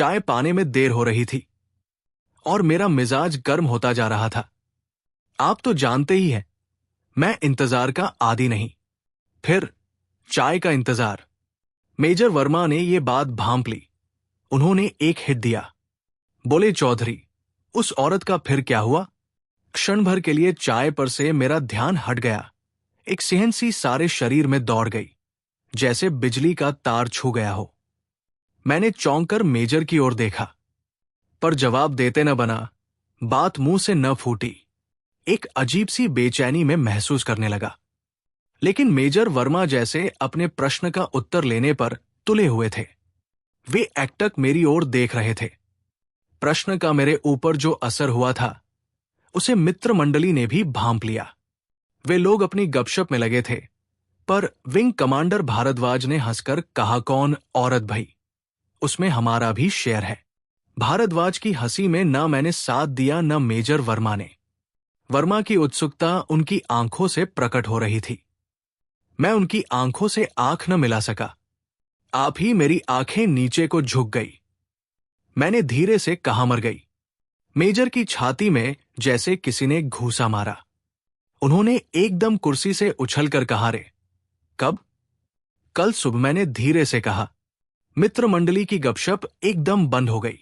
चाय पाने में देर हो रही थी और मेरा मिजाज गर्म होता जा रहा था। आप तो जानते ही हैं, मैं इंतजार का आदी नहीं। फिर चाय का इंतजार। मेजर वर्मा ने यह बात भांप ली। उन्होंने एक हिट दिया। बोले, चौधरी, उस औरत का फिर क्या हुआ? क्षण भर के लिए चाय पर से मेरा ध्यान हट गया। एक सिहन सी सारे शरीर में दौड़ गई, जैसे बिजली का तार छू गया हो। मैंने चौंक कर मेजर की ओर देखा, पर जवाब देते न बना, बात मुंह से न फूटी। एक अजीब सी बेचैनी में महसूस करने लगा। लेकिन मेजर वर्मा जैसे अपने प्रश्न का उत्तर लेने पर तुले हुए थे। वे एकटक मेरी ओर देख रहे थे। प्रश्न का मेरे ऊपर जो असर हुआ था, उसे मित्र मंडली ने भी भांप लिया। वे लोग अपनी गपशप में लगे थे, पर विंग कमांडर भारद्वाज ने हंसकर कहा, कौन औरत भई? उसमें हमारा भी शेयर है। भारद्वाज की हंसी में न मैंने साथ दिया न मेजर वर्मा ने। वर्मा की उत्सुकता उनकी आंखों से प्रकट हो रही थी। मैं उनकी आंखों से आंख न मिला सका। आप ही मेरी आंखें नीचे को झुक गई। मैंने धीरे से कहा, मर गई। मेजर की छाती में जैसे किसी ने घूंसा मारा। उन्होंने एकदम कुर्सी से उछलकर कहा, रे कब? कल सुबह, मैंने धीरे से कहा। मित्र मंडली की गपशप एकदम बंद हो गई।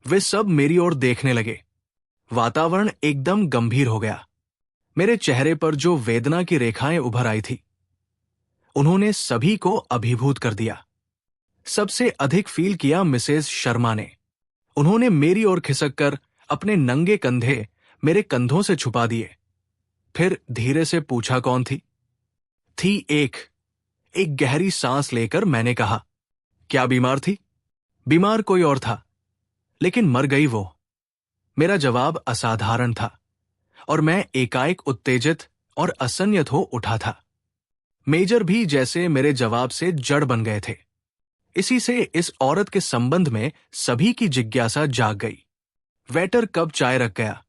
वे सब मेरी ओर देखने लगे। वातावरण एकदम गंभीर हो गया। मेरे चेहरे पर जो वेदना की रेखाएं उभर आई थी, उन्होंने सभी को अभिभूत कर दिया। सबसे अधिक फील किया मिसेस शर्मा ने। उन्होंने मेरी ओर खिसककर अपने नंगे कंधे मेरे कंधों से छुपा दिए। फिर धीरे से पूछा, कौन थी? थी एक गहरी सांस लेकर मैंने कहा, क्या बीमार थी? बीमार कोई और था, लेकिन मर गई वो। मेरा जवाब असाधारण था और मैं एकाएक उत्तेजित और असंयत हो उठा था। मेजर भी जैसे मेरे जवाब से जड़ बन गए थे। इसी से इस औरत के संबंध में सभी की जिज्ञासा जाग गई। वेटर कब चाय रख गया,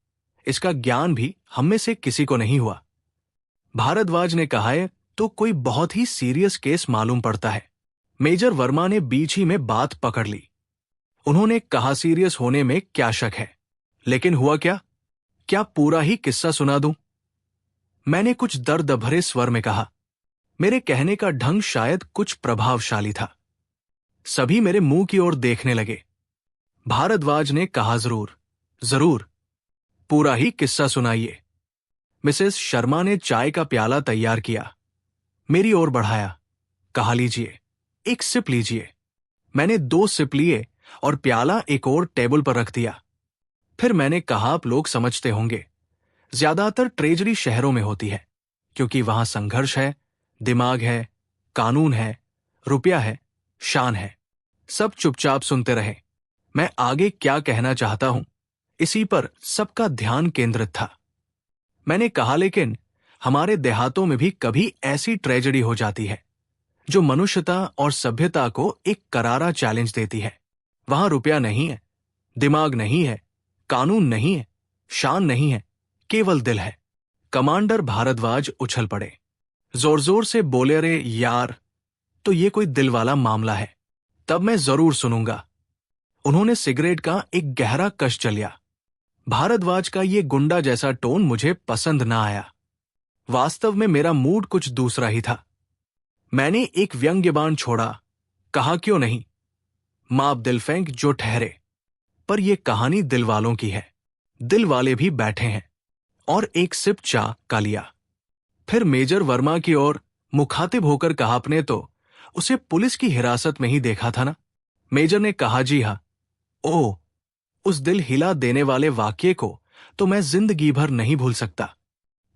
इसका ज्ञान भी हम में से किसी को नहीं हुआ। भारद्वाज ने कहा है तो कोई बहुत ही सीरियस केस मालूम पड़ता है। मेजर वर्मा ने बीच ही में बात पकड़ ली। उन्होंने कहा, सीरियस होने में क्या शक है, लेकिन हुआ क्या? क्या पूरा ही किस्सा सुना दूं? मैंने कुछ दर्द भरे स्वर में कहा। मेरे कहने का ढंग शायद कुछ प्रभावशाली था। सभी मेरे मुंह की ओर देखने लगे। भारद्वाज ने कहा, जरूर, पूरा ही किस्सा सुनाइए। मिसेस शर्मा ने चाय का प्याला तैयार किया, मेरी ओर बढ़ाया, कहा, लीजिए, एक सिप लीजिए। मैंने 2 सिप लिए और प्याला एक और टेबल पर रख दिया। फिर मैंने कहा, आप लोग समझते होंगे, ज्यादातर ट्रेजरी शहरों में होती है, क्योंकि वहां संघर्ष है, दिमाग है, कानून है, रुपया है, शान है। सब चुपचाप सुनते रहे। मैं आगे क्या कहना चाहता हूं, इसी पर सबका ध्यान केंद्रित था। मैंने कहा, लेकिन हमारे देहातों में भी कभी ऐसी ट्रेजेडी हो जाती है जो मनुष्यता और सभ्यता को एक करारा चैलेंज देती है। वहां रुपया नहीं है, दिमाग नहीं है, कानून नहीं है, शान नहीं है, केवल दिल है। कमांडर भारद्वाज उछल पड़े, जोर जोर से बोले, अरे यार, तो ये कोई दिल वाला मामला है, तब मैं जरूर सुनूंगा। उन्होंने सिगरेट का एक गहरा कश चलिया। भारद्वाज का ये गुंडा जैसा टोन मुझे पसंद ना आया। वास्तव में मेरा मूड कुछ दूसरा ही था। मैंने एक व्यंग्यबाण छोड़ा, कहा, क्यों नहीं, माप दिल फेंक जो ठहरे। पर यह कहानी दिल वालों की है। दिल वाले भी बैठे हैं। और एक सिप चाय का लिया। फिर मेजर वर्मा की ओर मुखातिब होकर कहा, आपने तो उसे पुलिस की हिरासत में ही देखा था ना? मेजर ने कहा, जी हां। ओह, उस दिल हिला देने वाले वाक्य को तो मैं जिंदगी भर नहीं भूल सकता।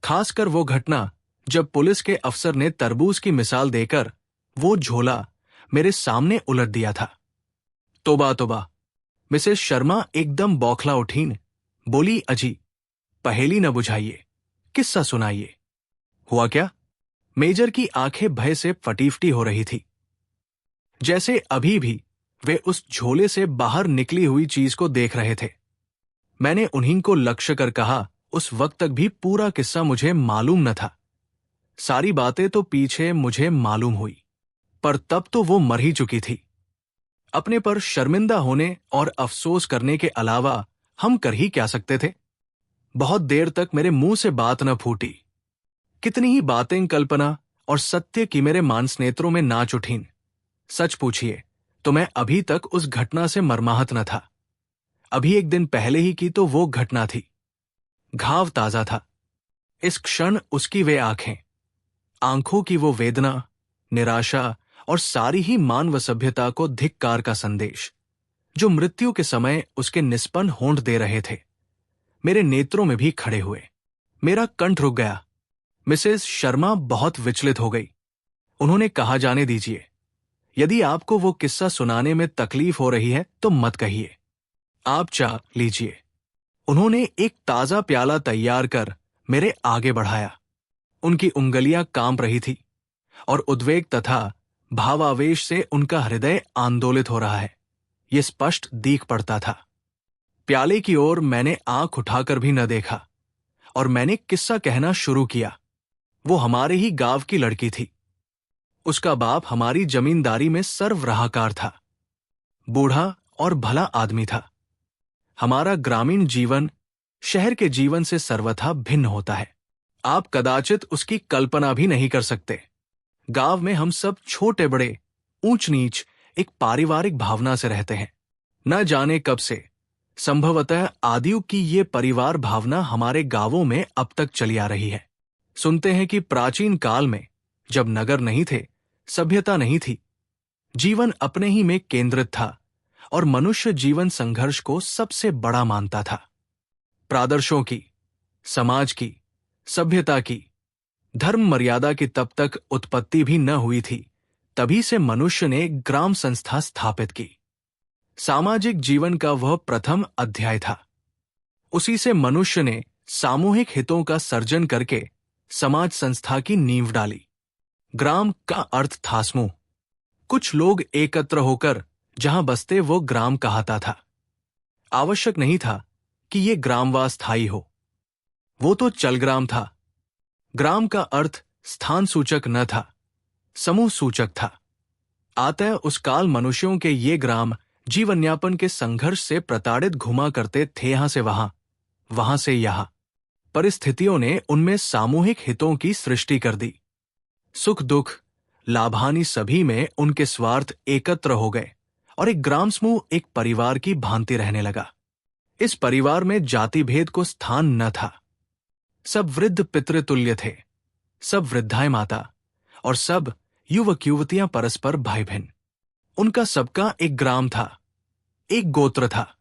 खासकर वो घटना जब पुलिस के अफसर ने तरबूज की मिसाल देकर वो झोला मेरे सामने उलट दिया था। तोबा तोबा। मिसेस शर्मा एकदम बौखला उठीं, बोली, अजी, पहेली न बुझाइए, किस्सा सुनाइए। हुआ क्या? मेजर की आंखें भय से फटीफटी हो रही थी, जैसे अभी भी वे उस झोले से बाहर निकली हुई चीज को देख रहे थे। मैंने उन्हीं को लक्ष्य कर कहा, उस वक्त तक भी पूरा किस्सा मुझे मालूम न था। सारी बातें तो पीछे मुझे मालूम हुई, पर तब तो वो मर ही चुकी थी। अपने पर शर्मिंदा होने और अफसोस करने के अलावा हम कर ही क्या सकते थे। बहुत देर तक मेरे मुंह से बात न फूटी। कितनी ही बातें कल्पना और सत्य की मेरे मांस नेत्रों में नाच उठीं। सच पूछिए तो मैं अभी तक उस घटना से मर्माहत न था। अभी एक दिन पहले ही की तो वो घटना थी। घाव ताजा था। इस क्षण उसकी वे आंखें, आंखों की वो वेदना, निराशा और सारी ही मानव सभ्यता को धिक्कार का संदेश, जो मृत्यु के समय उसके निष्पन्न होंठ दे रहे थे, मेरे नेत्रों में भी खड़े हुए। मेरा कंठ रुक गया। मिसेस शर्मा बहुत विचलित हो गई। उन्होंने कहा, जाने दीजिए। यदि आपको वो किस्सा सुनाने में तकलीफ हो रही है तो मत कहिए। आप चाय लीजिए। उन्होंने एक ताजा प्याला तैयार कर मेरे आगे बढ़ाया। उनकी उंगलियां कांप रही थी और उद्वेग तथा भावावेश से उनका हृदय आंदोलित हो रहा है, ये स्पष्ट दिख पड़ता था। प्याले की ओर मैंने आंख उठाकर भी न देखा और मैंने किस्सा कहना शुरू किया। वो हमारे ही गांव की लड़की थी। उसका बाप हमारी जमींदारी में सर्वराहकार था। बूढ़ा और भला आदमी था। हमारा ग्रामीण जीवन शहर के जीवन से सर्वथा भिन्न होता है। आप कदाचित उसकी कल्पना भी नहीं कर सकते। गांव में हम सब छोटे बड़े, ऊंच नीच एक पारिवारिक भावना से रहते हैं। न जाने कब से, संभवतः आदियुग की ये परिवार भावना हमारे गांवों में अब तक चली आ रही है। सुनते हैं कि प्राचीन काल में, जब नगर नहीं थे, सभ्यता नहीं थी, जीवन अपने ही में केंद्रित था और मनुष्य जीवन संघर्ष को सबसे बड़ा मानता था। प्रादर्शों की, समाज की, सभ्यता की, धर्म मर्यादा की तब तक उत्पत्ति भी न हुई थी। तभी से मनुष्य ने ग्राम संस्था स्थापित की। सामाजिक जीवन का वह प्रथम अध्याय था। उसी से मनुष्य ने सामूहिक हितों का सर्जन करके समाज संस्था की नींव डाली। ग्राम का अर्थ था समूह। कुछ लोग एकत्र होकर जहां बसते वो ग्राम कहता था। आवश्यक नहीं था कि ये ग्रामवास स्थायी हो, वो तो चलग्राम था। ग्राम का अर्थ स्थान सूचक न था, समूह सूचक था। अतः उस काल मनुष्यों के ये ग्राम जीवनयापन के संघर्ष से प्रताड़ित घुमा करते थे, यहां से वहां, वहां से यहां। परिस्थितियों ने उनमें सामूहिक हितों की सृष्टि कर दी। सुख दुख, लाभानी सभी में उनके स्वार्थ एकत्र हो गए और एक ग्राम समूह एक परिवार की भांति रहने लगा। इस परिवार में जाति भेद को स्थान न था। सब वृद्ध पितृतुल्य थे, सब वृद्धाएं माता और सब युवक युवतियां परस्पर भाई बहन। उनका सबका एक ग्राम था, एक गोत्र था।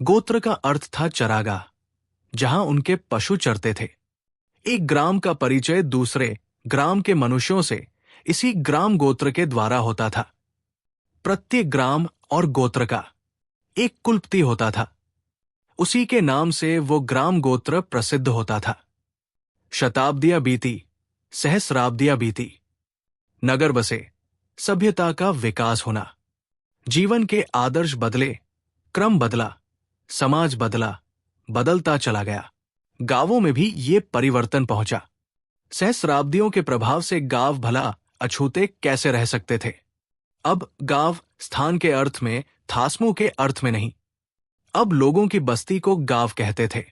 गोत्र का अर्थ था चरागाह, जहां उनके पशु चरते थे। एक ग्राम का परिचय दूसरे ग्राम के मनुष्यों से इसी ग्राम गोत्र के द्वारा होता था। प्रत्येक ग्राम और गोत्र का एक कुलपति होता था। उसी के नाम से वो ग्राम गोत्र प्रसिद्ध होता था। शताब्दियां बीती, सहस्राब्दियां बीती, नगर बसे, सभ्यता का विकास होना, जीवन के आदर्श बदले, क्रम बदला, समाज बदला, बदलता चला गया। गांवों में भी ये परिवर्तन पहुंचा। सहस्राब्दियों के प्रभाव से गांव भला अछूते कैसे रह सकते थे। अब गांव स्थान के अर्थ में था, समूह के अर्थ में नहीं। अब लोगों की बस्ती को गांव कहते थे।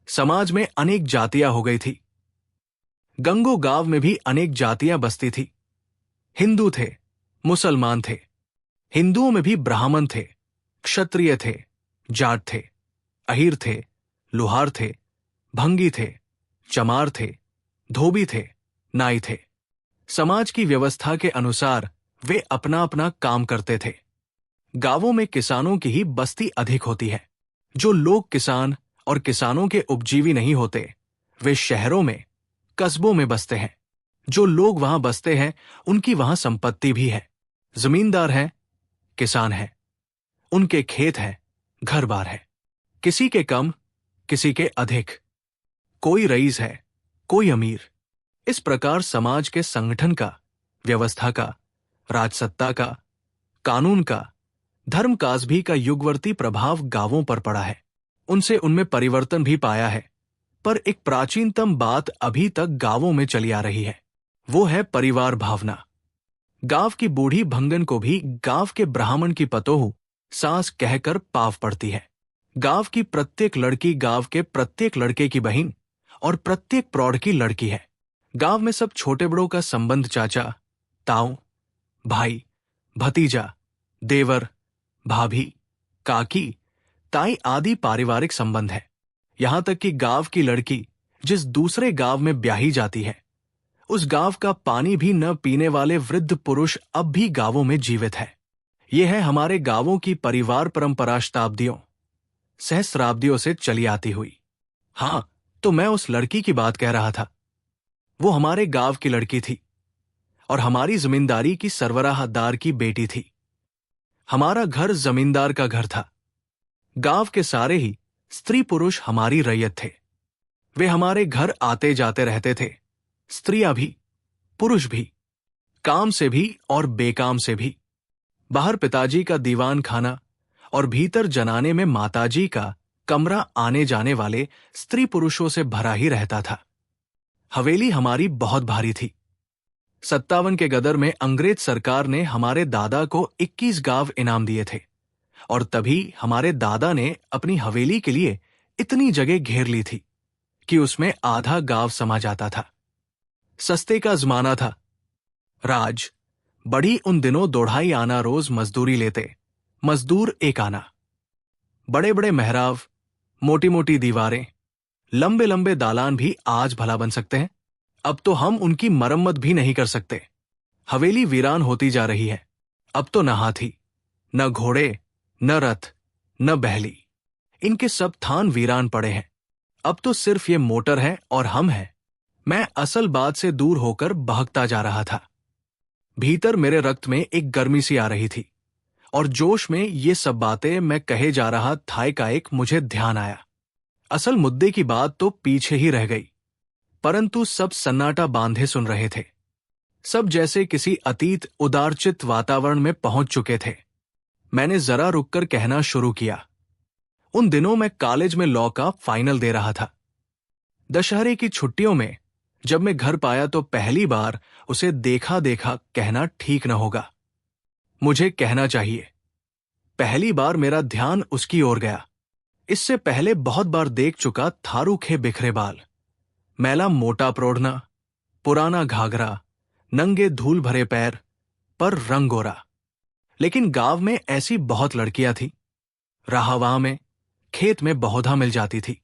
समाज में अनेक जातियां हो गई थी। गंगो गांव में भी अनेक जातियां बसती थी। हिंदू थे, मुसलमान थे। हिंदुओं में भी ब्राह्मण थे, क्षत्रिय थे, जाट थे, अहीर थे, लुहार थे, भंगी थे, चमार थे, धोबी थे, नाई थे। समाज की व्यवस्था के अनुसार वे अपना अपना काम करते थे। गांवों में किसानों की ही बस्ती अधिक होती है। जो लोग किसान और किसानों के उपजीवी नहीं होते, वे शहरों में, कस्बों में बसते हैं। जो लोग वहां बसते हैं, उनकी वहां संपत्ति भी है। जमींदार हैं, किसान हैं, उनके खेत हैं, घर बार है। किसी के कम, किसी के अधिक। कोई रईस है, कोई अमीर। इस प्रकार समाज के संगठन का, व्यवस्था का, राजसत्ता का, कानून का, धर्म काजभी का युगवर्ती प्रभाव गांवों पर पड़ा है। उनसे उनमें परिवर्तन भी पाया है। पर एक प्राचीनतम बात अभी तक गांवों में चली आ रही है। वो है परिवार भावना। गांव की बूढ़ी भंगन को भी गांव के ब्राह्मण की पतोहू सास कहकर पाव पड़ती है। गांव की प्रत्येक लड़की गांव के प्रत्येक लड़के की बहन और प्रत्येक प्रौढ़ की लड़की है। गांव में सब छोटे बड़ों का संबंध चाचा, ताऊ, भाई, भतीजा, देवर, भाभी, काकी, ताई आदि पारिवारिक संबंध है। यहां तक कि गांव की लड़की जिस दूसरे गांव में ब्याही जाती है, उस गांव का पानी भी न पीने वाले वृद्ध पुरुष अब भी गांवों में जीवित है। यह है हमारे गांवों की परिवार परंपरा, शताब्दियों, सहस्राब्दियों से चली आती हुई। हां, तो मैं उस लड़की की बात कह रहा था। वो हमारे गांव की लड़की थी और हमारी जमींदारी की सरबराहदार की बेटी थी। हमारा घर जमींदार का घर था। गांव के सारे ही स्त्री पुरुष हमारी रैयत थे। वे हमारे घर आते जाते रहते थे, स्त्रियां भी, पुरुष भी, काम से भी और बेकाम से भी। बाहर पिताजी का दीवान खाना और भीतर जनाने में माताजी का कमरा आने जाने वाले स्त्री पुरुषों से भरा ही रहता था। हवेली हमारी बहुत भारी थी। 57 के गदर में अंग्रेज सरकार ने हमारे दादा को 21 गांव इनाम दिए थे और तभी हमारे दादा ने अपनी हवेली के लिए इतनी जगह घेर ली थी कि उसमें आधा गांव समा जाता था। सस्ते का जमाना था। राज बड़ी उन दिनों 2.5 आना रोज मजदूरी लेते, मजदूर 1 आना। बड़े बड़े मेहराब, मोटी मोटी दीवारें, लंबे लंबे दालान भी आज भला बन सकते हैं। अब तो हम उनकी मरम्मत भी नहीं कर सकते। हवेली वीरान होती जा रही है। अब तो न हाथी, न घोड़े, न रथ, न बहली, इनके सब थान वीरान पड़े हैं। अब तो सिर्फ ये मोटर है और हम हैं। मैं असल बात से दूर होकर बहकता जा रहा था। भीतर मेरे रक्त में एक गर्मी सी आ रही थी और जोश में ये सब बातें मैं कहे जा रहा था, एकाएक मुझे ध्यान आया। असल मुद्दे की बात तो पीछे ही रह गई, परंतु सब सन्नाटा बांधे सुन रहे थे। सब जैसे किसी अतीत उदारचित वातावरण में पहुंच चुके थे। मैंने जरा रुककर कहना शुरू किया। उन दिनों मैं कॉलेज में लॉ का फाइनल दे रहा था। दशहरे की छुट्टियों में जब मैं घर पाया तो पहली बार उसे देखा देखा कहना ठीक न होगा। मुझे कहना चाहिए, पहली बार मेरा ध्यान उसकी ओर गया। इससे पहले बहुत बार देख चुका था रूखे बिखरे बाल, मैला मोटा प्रोढ़ना, पुराना घाघरा, नंगे धूल भरे पैर, पर रंग गोरा। लेकिन गांव में ऐसी बहुत लड़कियां थी। राहवां में, खेत में बहुधा मिल जाती थी।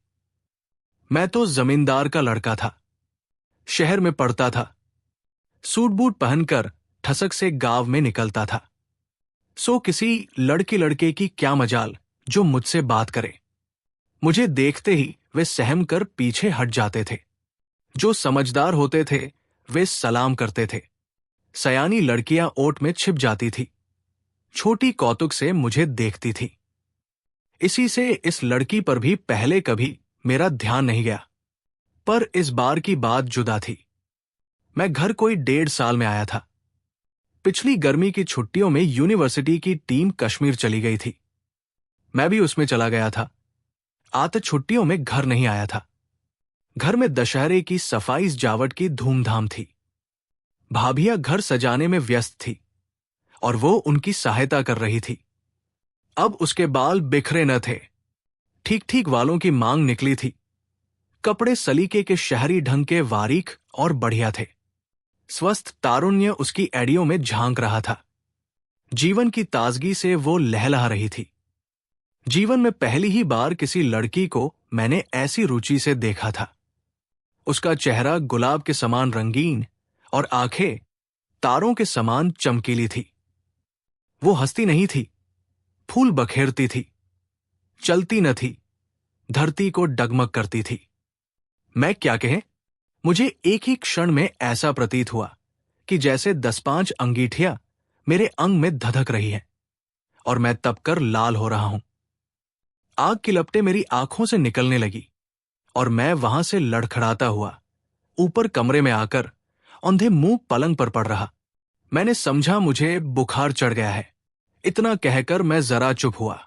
मैं तो जमींदार का लड़का था, शहर में पढ़ता था। सूट बूट पहनकर ठसक से गांव में निकलता था। सो किसी लड़की लड़के की क्या मजाल जो मुझसे बात करे। मुझे देखते ही वे सहम कर पीछे हट जाते थे। जो समझदार होते थे वे सलाम करते थे। सयानी लड़कियां ओट में छिप जाती थी, छोटी कौतुक से मुझे देखती थी। इसी से इस लड़की पर भी पहले कभी मेरा ध्यान नहीं गया, पर इस बार की बात जुदा थी। मैं घर कोई 1.5 साल में आया था। पिछली गर्मी की छुट्टियों में यूनिवर्सिटी की टीम कश्मीर चली गई थी। मैं भी उसमें चला गया था। आते छुट्टियों में घर नहीं आया था। घर में दशहरे की सफाई सजावट की धूमधाम थी। भाभियां घर सजाने में व्यस्त थी और वो उनकी सहायता कर रही थी। अब उसके बाल बिखरे न थे, ठीक ठीक वालों की मांग निकली थी। कपड़े सलीके के शहरी ढंग के बारीक और बढ़िया थे। स्वस्थ तारुण्य उसकी एड़ियों में झांक रहा था। जीवन की ताजगी से वो लहलहा रही थी। जीवन में पहली ही बार किसी लड़की को मैंने ऐसी रुचि से देखा था। उसका चेहरा गुलाब के समान रंगीन और आंखें तारों के समान चमकीली थी। वो हंसती नहीं थी, फूल बखेरती थी, चलती न थी, धरती को डगमग करती थी। मैं क्या कहें, मुझे एक ही क्षण में ऐसा प्रतीत हुआ कि जैसे 10-5 अंगीठियां मेरे अंग में धधक रही हैं और मैं तपकर लाल हो रहा हूं। आग की लपटें मेरी आंखों से निकलने लगी और मैं वहां से लड़खड़ाता हुआ ऊपर कमरे में आकर औंधे मुंह पलंग पर पड़ रहा। मैंने समझा मुझे बुखार चढ़ गया है। इतना कहकर मैं जरा चुप हुआ।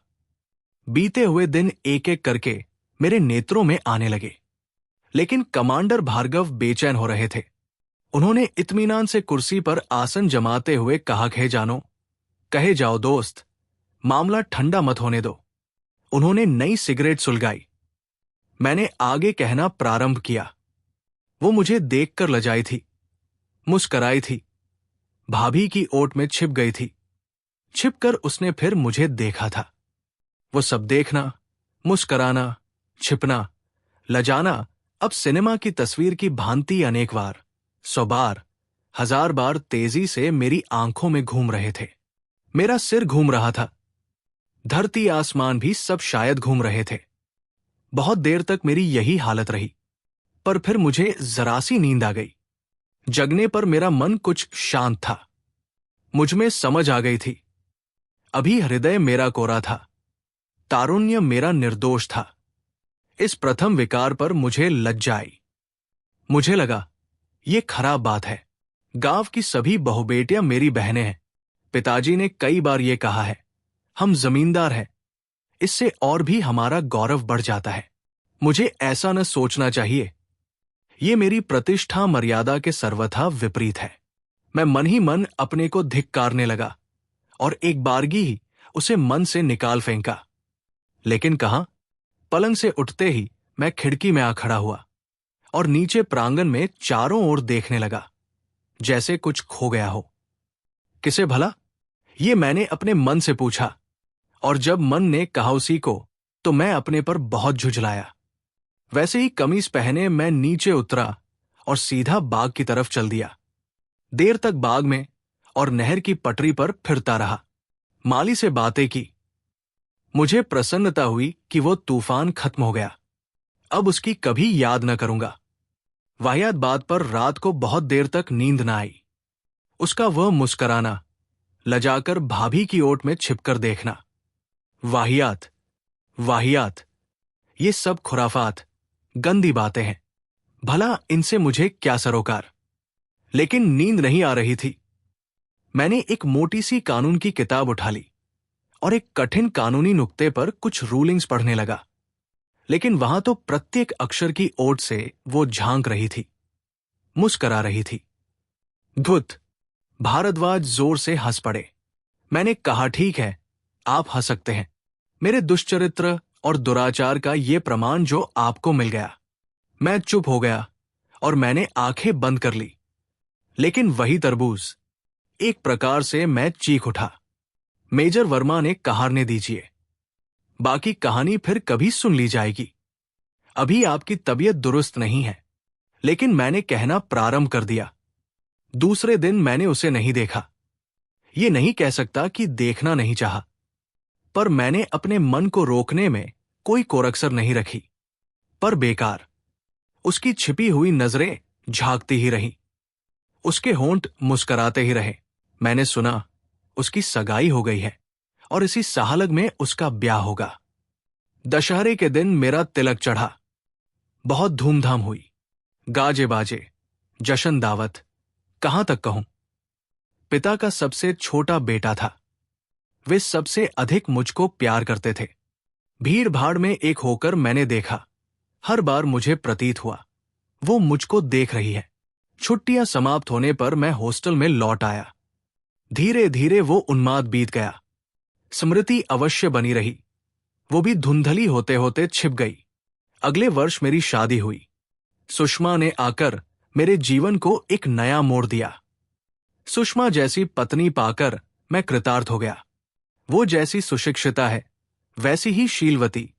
बीते हुए दिन एक एक करके मेरे नेत्रों में आने लगे, लेकिन कमांडर भार्गव बेचैन हो रहे थे। उन्होंने इत्मीनान से कुर्सी पर आसन जमाते हुए कहा, कहे जानो, कहे जाओ दोस्त, मामला ठंडा मत होने दो। उन्होंने नई सिगरेट सुलगाई। मैंने आगे कहना प्रारंभ किया। वो मुझे देखकर लजाई थी, मुस्कराई थी, भाभी की ओट में छिप गई थी। छिपकर उसने फिर मुझे देखा था। वो सब देखना, मुस्कराना, छिपना, लजाना अब सिनेमा की तस्वीर की भांति अनेक बार, 100 बार, 1000 बार तेजी से मेरी आंखों में घूम रहे थे। मेरा सिर घूम रहा था। धरती आसमान भी सब शायद घूम रहे थे। बहुत देर तक मेरी यही हालत रही, पर फिर मुझे जरा सी नींद आ गई। जगने पर मेरा मन कुछ शांत था। मुझमें समझ आ गई थी। अभी हृदय मेरा कोरा था, तारुण्य मेरा निर्दोष था। इस प्रथम विकार पर मुझे लज्जा आई। मुझे लगा ये खराब बात है। गांव की सभी बहुबेटियां मेरी बहनें हैं। पिताजी ने कई बार ये कहा है, हम जमींदार हैं, इससे और भी हमारा गौरव बढ़ जाता है। मुझे ऐसा न सोचना चाहिए। ये मेरी प्रतिष्ठा मर्यादा के सर्वथा विपरीत है। मैं मन ही मन अपने को धिक्कारने लगा और एक बारगी ही उसे मन से निकाल फेंका। लेकिन कहां, पलंग से उठते ही मैं खिड़की में आ खड़ा हुआ और नीचे प्रांगण में चारों ओर देखने लगा, जैसे कुछ खो गया हो। किसे भला? ये मैंने अपने मन से पूछा, और जब मन ने कहा उसी को, तो मैं अपने पर बहुत झुझलाया। वैसे ही कमीज पहने मैं नीचे उतरा और सीधा बाग की तरफ चल दिया। देर तक बाग में और नहर की पटरी पर फिरता रहा। माली से बातें की। मुझे प्रसन्नता हुई कि वो तूफान खत्म हो गया। अब उसकी कभी याद न करूंगा। वाहियात बात पर रात को बहुत देर तक नींद न आई। उसका वह मुस्कराना, लजाकर भाभी की ओट में छिपकर देखना। वाहियात, वाहियात, ये सब खुराफात, गंदी बातें हैं। भला इनसे मुझे क्या सरोकार? लेकिन नींद नहीं आ रही थी। मैंने एक मोटी सी कानून की किताब उठा ली और एक कठिन कानूनी नुक्ते पर कुछ रूलिंग्स पढ़ने लगा। लेकिन वहां तो प्रत्येक अक्षर की ओट से वो झांक रही थी, मुस्करा रही थी। धुत! भारद्वाज जोर से हंस पड़े। मैंने कहा, ठीक है, आप हंस सकते हैं। मेरे दुष्चरित्र और दुराचार का ये प्रमाण जो आपको मिल गया। मैं चुप हो गया और मैंने आंखें बंद कर ली। लेकिन वही तरबूज, एक प्रकार से मैं चीख उठा। मेजर वर्मा ने कहारने दीजिए। बाकी कहानी फिर कभी सुन ली जाएगी। अभी आपकी तबीयत दुरुस्त नहीं है। लेकिन मैंने कहना प्रारंभ कर दिया। दूसरे दिन मैंने उसे नहीं देखा। ये नहीं कह सकता कि देखना नहीं चाहा, पर मैंने अपने मन को रोकने में कोई कोरकसर नहीं रखी। पर बेकार, उसकी छिपी हुई नजरें झांकती ही रहीं। उसके होंठ मुस्कराते ही रहे। मैंने सुना उसकी सगाई हो गई है और इसी साहलग में उसका ब्याह होगा। दशहरे के दिन मेरा तिलक चढ़ा। बहुत धूमधाम हुई। गाजे बाजे, जश्न दावत, कहां तक कहूं। पिता का सबसे छोटा बेटा था। वे सबसे अधिक मुझको प्यार करते थे। भीड़ भाड़ में एक होकर मैंने देखा। हर बार मुझे प्रतीत हुआ वो मुझको देख रही है। छुट्टियां समाप्त होने पर मैं हॉस्टल में लौट आया। धीरे धीरे वो उन्माद बीत गया। स्मृति अवश्य बनी रही, वो भी धुंधली होते होते छिप गई। अगले वर्ष मेरी शादी हुई। सुषमा ने आकर मेरे जीवन को एक नया मोड़ दिया। सुषमा जैसी पत्नी पाकर मैं कृतार्थ हो गया। वो जैसी सुशिक्षिता है, वैसी ही शीलवती,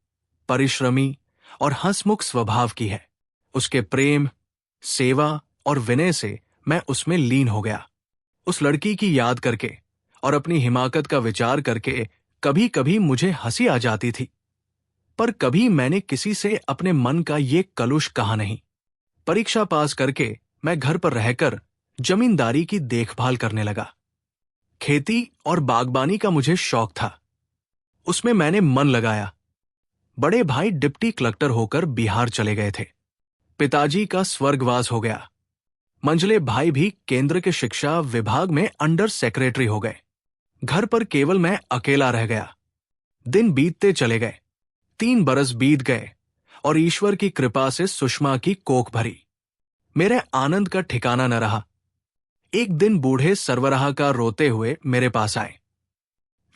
परिश्रमी और हंसमुख स्वभाव की है। उसके प्रेम, सेवा और विनय से मैं उसमें लीन हो गया। उस लड़की की याद करके और अपनी हिमाकत का विचार करके कभी कभी मुझे हंसी आ जाती थी, पर कभी मैंने किसी से अपने मन का ये कलुष कहा नहीं। परीक्षा पास करके मैं घर पर रहकर जमींदारी की देखभाल करने लगा। खेती और बागबानी का मुझे शौक था। उसमें मैंने मन लगाया। बड़े भाई डिप्टी कलेक्टर होकर बिहार चले गए थे। पिताजी का स्वर्गवास हो गया। मंझले भाई भी केंद्र के शिक्षा विभाग में अंडर सेक्रेटरी हो गए। घर पर केवल मैं अकेला रह गया। दिन बीतते चले गए। 3 बरस बीत गए और ईश्वर की कृपा से सुषमा की कोख भरी। मेरे आनंद का ठिकाना न रहा। एक दिन बूढ़े सरवराह का रोते हुए मेरे पास आए।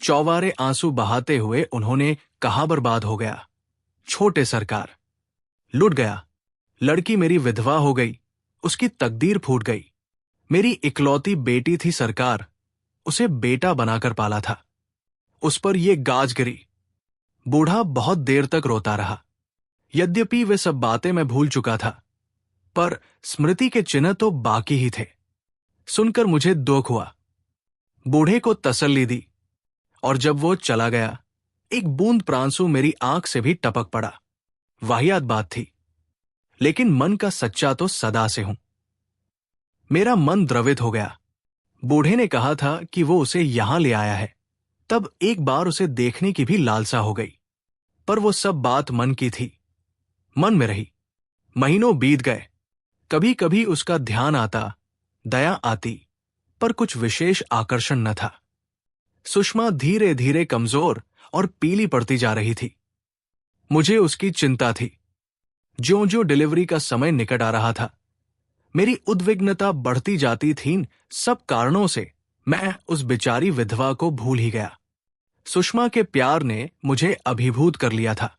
चौवारे आंसू बहाते हुए उन्होंने कहा, बर्बाद हो गया छोटे सरकार, लुट गया। लड़की मेरी विधवा हो गई, उसकी तकदीर फूट गई। मेरी इकलौती बेटी थी सरकार, उसे बेटा बनाकर पाला था, उस पर ये गाज गिरी। बूढ़ा बहुत देर तक रोता रहा। यद्यपि वे सब बातें मैं भूल चुका था, पर स्मृति के चिन्ह तो बाकी ही थे। सुनकर मुझे दुख हुआ। बूढ़े को तसल्ली दी, और जब वो चला गया, एक बूंद प्रांसु मेरी आंख से भी टपक पड़ा। वाहियात बात थी, लेकिन मन का सच्चा तो सदा से हूं। मेरा मन द्रवित हो गया। बूढ़े ने कहा था कि वो उसे यहां ले आया है, तब एक बार उसे देखने की भी लालसा हो गई। पर वो सब बात मन की थी, मन में रही। महीनों बीत गए। कभी कभी उसका ध्यान आता, दया आती, पर कुछ विशेष आकर्षण न था। सुषमा धीरे धीरे कमजोर और पीली पड़ती जा रही थी। मुझे उसकी चिंता थी। ज्यों ज्यों डिलीवरी का समय निकट आ रहा था, मेरी उद्विग्नता बढ़ती जाती थी। सब कारणों से मैं उस बेचारी विधवा को भूल ही गया। सुषमा के प्यार ने मुझे अभिभूत कर लिया था।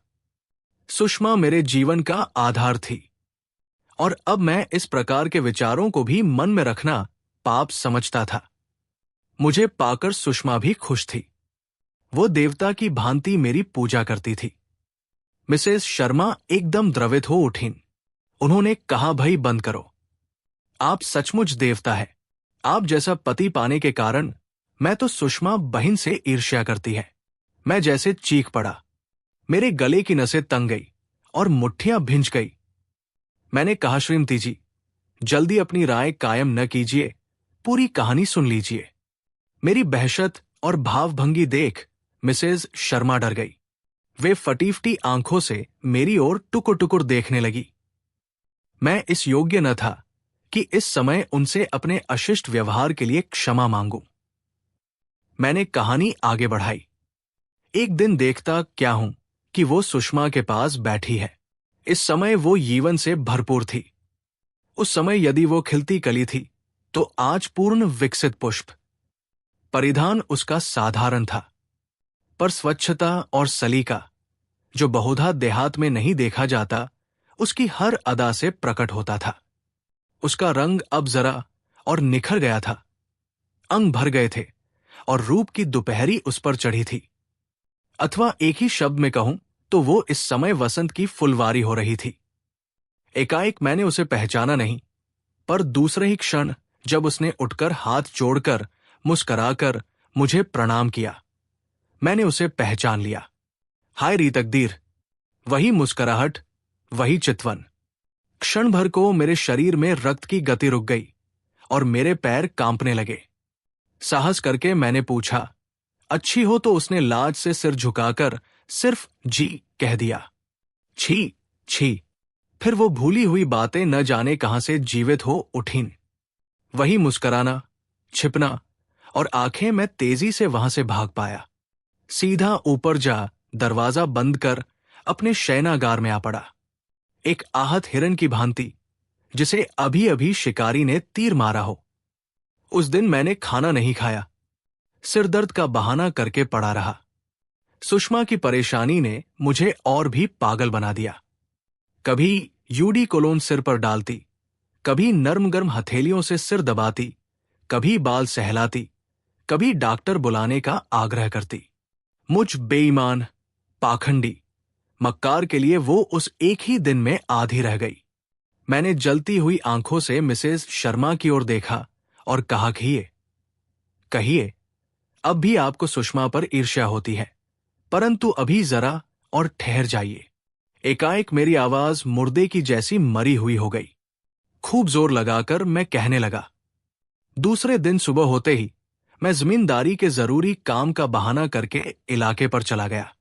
सुषमा मेरे जीवन का आधार थी, और अब मैं इस प्रकार के विचारों को भी मन में रखना पाप समझता था। मुझे पाकर सुषमा भी खुश थी। वो देवता की भांति मेरी पूजा करती थी। मिसेस शर्मा एकदम द्रवित हो उठीं। उन्होंने कहा, भई बंद करो, आप सचमुच देवता है। आप जैसा पति पाने के कारण मैं तो सुषमा बहन से ईर्ष्या करती है। मैं जैसे चीख पड़ा। मेरे गले की नसें तंग गई और मुट्ठियां भिंच गई। मैंने कहा, श्रीमती जी, जल्दी अपनी राय कायम न कीजिए, पूरी कहानी सुन लीजिए। मेरी बहशत और भावभंगी देख मिसेस शर्मा डर गई। वे फटीफटी आंखों से मेरी ओर टुकुर टुकुर देखने लगी। मैं इस योग्य न था कि इस समय उनसे अपने अशिष्ट व्यवहार के लिए क्षमा मांगूं। मैंने कहानी आगे बढ़ाई। एक दिन देखता क्या हूं कि वो सुषमा के पास बैठी है। इस समय वो यौवन से भरपूर थी। उस समय यदि वो खिलती कली थी, तो आज पूर्ण विकसित पुष्प। परिधान उसका साधारण था, पर स्वच्छता और सलीका, जो बहुधा देहात में नहीं देखा जाता, उसकी हर अदा से प्रकट होता था। उसका रंग अब जरा और निखर गया था। अंग भर गए थे और रूप की दोपहरी उस पर चढ़ी थी। अथवा एक ही शब्द में कहूं तो वो इस समय वसंत की फुलवारी हो रही थी। एकाएक मैंने उसे पहचाना नहीं, पर दूसरे ही क्षण जब उसने उठकर हाथ जोड़कर मुस्कराकर मुझे प्रणाम किया, मैंने उसे पहचान लिया। हाय री तकदीर! वही मुस्कुराहट, वही चितवन। क्षण भर को मेरे शरीर में रक्त की गति रुक गई और मेरे पैर कांपने लगे। साहस करके मैंने पूछा, अच्छी हो? तो उसने लाज से सिर झुकाकर सिर्फ जी कह दिया। छी छी! फिर वो भूली हुई बातें न जाने कहां से जीवित हो उठीं। वही मुस्कुराना, छिपना, और आंखें। मैं तेजी से वहां से भाग पाया। सीधा ऊपर जा दरवाजा बंद कर अपने शयनागार में आ पड़ा, एक आहत हिरन की भांति, जिसे अभी अभी शिकारी ने तीर मारा हो। उस दिन मैंने खाना नहीं खाया, सिरदर्द का बहाना करके पड़ा रहा। सुषमा की परेशानी ने मुझे और भी पागल बना दिया। कभी यूडी कोलोन सिर पर डालती, कभी नर्म गर्म हथेलियों से सिर दबाती, कभी बाल सहलाती, कभी डॉक्टर बुलाने का आग्रह करती। मुझ बेईमान, पाखंडी, मक्कार के लिए वो उस एक ही दिन में आधी रह गई। मैंने जलती हुई आंखों से मिसेस शर्मा की ओर देखा और कहा, कहिए, अब भी आपको सुषमा पर ईर्ष्या होती है, परंतु अभी जरा और ठहर जाइए। एकाएक मेरी आवाज मुर्दे की जैसी मरी हुई हो गई। खूब जोर लगाकर मैं कहने लगा। दूसरे दिन सुबह होते ही मैं जमींदारी के जरूरी काम का बहाना करके इलाके पर चला गया।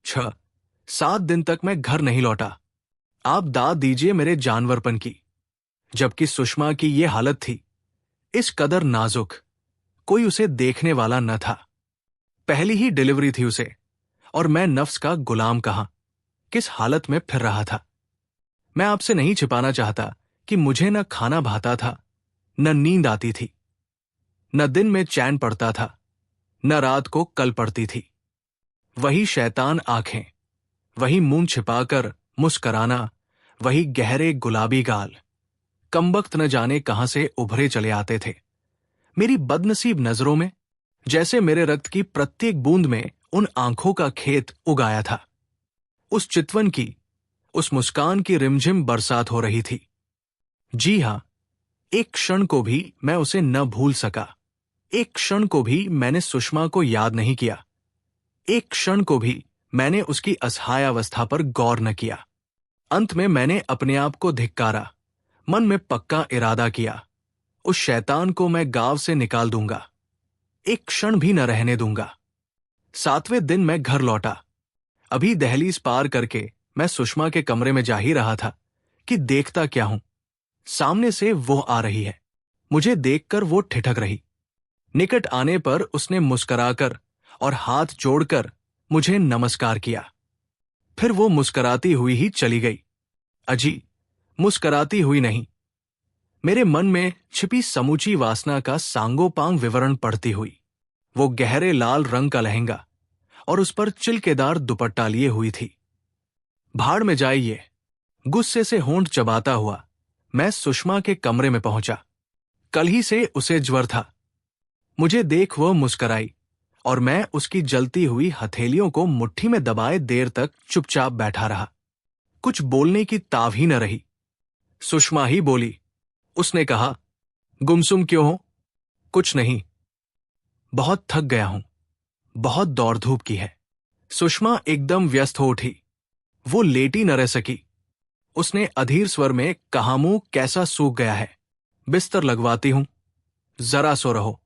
6-7 दिन तक मैं घर नहीं लौटा। आप दाद दीजिए मेरे जानवरपन की। जबकि सुषमा की ये हालत थी, इस कदर नाजुक, कोई उसे देखने वाला न था। पहली ही डिलीवरी थी उसे, और मैं नफ्स का गुलाम कहां, किस हालत में फिर रहा था। मैं आपसे नहीं छिपाना चाहता कि मुझे न खाना भाता था, न नींद आती थी, न दिन में चैन पड़ता था, न रात को कल पड़ती थी। वही शैतान आंखें, वही मुंह छिपाकर मुस्कराना, वही गहरे गुलाबी गाल, कमबख्त न जाने कहां से उभरे चले आते थे मेरी बदनसीब नजरों में, जैसे मेरे रक्त की प्रत्येक बूंद में उन आंखों का खेत उगाया था। उस चितवन की, उस मुस्कान की रिमझिम बरसात हो रही थी। जी हां, एक क्षण को भी मैं उसे न भूल सका। एक क्षण को भी मैंने सुषमा को याद नहीं किया। एक क्षण को भी मैंने उसकी असहायावस्था पर गौर न किया। अंत में मैंने अपने आप को धिक्कारा, मन में पक्का इरादा किया, उस शैतान को मैं गांव से निकाल दूंगा, एक क्षण भी न रहने दूंगा। 7वें दिन मैं घर लौटा। अभी दहलीज पार करके मैं सुषमा के कमरे में जा ही रहा था कि देखता क्या हूं, सामने से वो आ रही है। मुझे देखकर वो ठिठक रही। निकट आने पर उसने मुस्कुराकर और हाथ जोड़कर मुझे नमस्कार किया। फिर वो मुस्कुराती हुई ही चली गई। अजी, मुस्कुराती हुई नहीं, मेरे मन में छिपी समूची वासना का सांगोपांग विवरण पढ़ती हुई। वो गहरे लाल रंग का लहंगा और उस पर चिलकेदार दुपट्टा लिए हुई थी। भाड़ में जाइए। गुस्से से होंठ चबाता हुआ मैं सुषमा के कमरे में पहुंचा। कल ही से उसे ज्वर था। मुझे देख वह मुस्कुराई और मैं उसकी जलती हुई हथेलियों को मुट्ठी में दबाए देर तक चुपचाप बैठा रहा। कुछ बोलने की ताव ही न रही। सुषमा ही बोली। उसने कहा, गुमसुम क्यों हो? कुछ नहीं, बहुत थक गया हूं, बहुत दौड़ धूप की है। सुषमा एकदम व्यस्त हो उठी। वो लेटी न रह सकी। उसने अधीर स्वर में कहा, मुंह कैसा सूख गया है, बिस्तर लगवाती हूं, जरा सो रहो।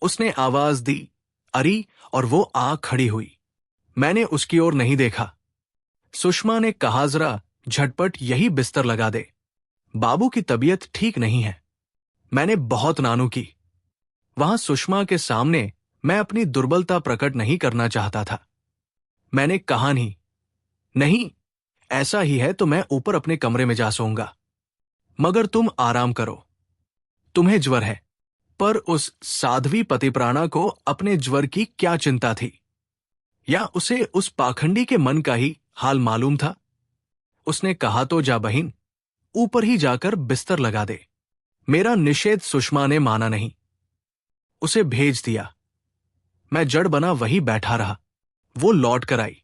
उसने आवाज दी, अरी, और वो आ खड़ी हुई। मैंने उसकी ओर नहीं देखा। सुषमा ने कहा, जरा झटपट यही बिस्तर लगा दे, बाबू की तबीयत ठीक नहीं है। मैंने बहुत नानू की। वहां सुषमा के सामने मैं अपनी दुर्बलता प्रकट नहीं करना चाहता था। मैंने कहा, नहीं, ऐसा ही है तो मैं ऊपर अपने कमरे में जा सोऊंगा, मगर तुम आराम करो, तुम्हें ज्वर है। पर उस साध्वी पतिप्राणा को अपने ज्वर की क्या चिंता थी? या उसे उस पाखंडी के मन का ही हाल मालूम था? उसने कहा, तो जा बहिन, ऊपर ही जाकर बिस्तर लगा दे। मेरा निषेध सुषमा ने माना नहीं। उसे भेज दिया। मैं जड़ बना वही बैठा रहा। वो लौट कर आई।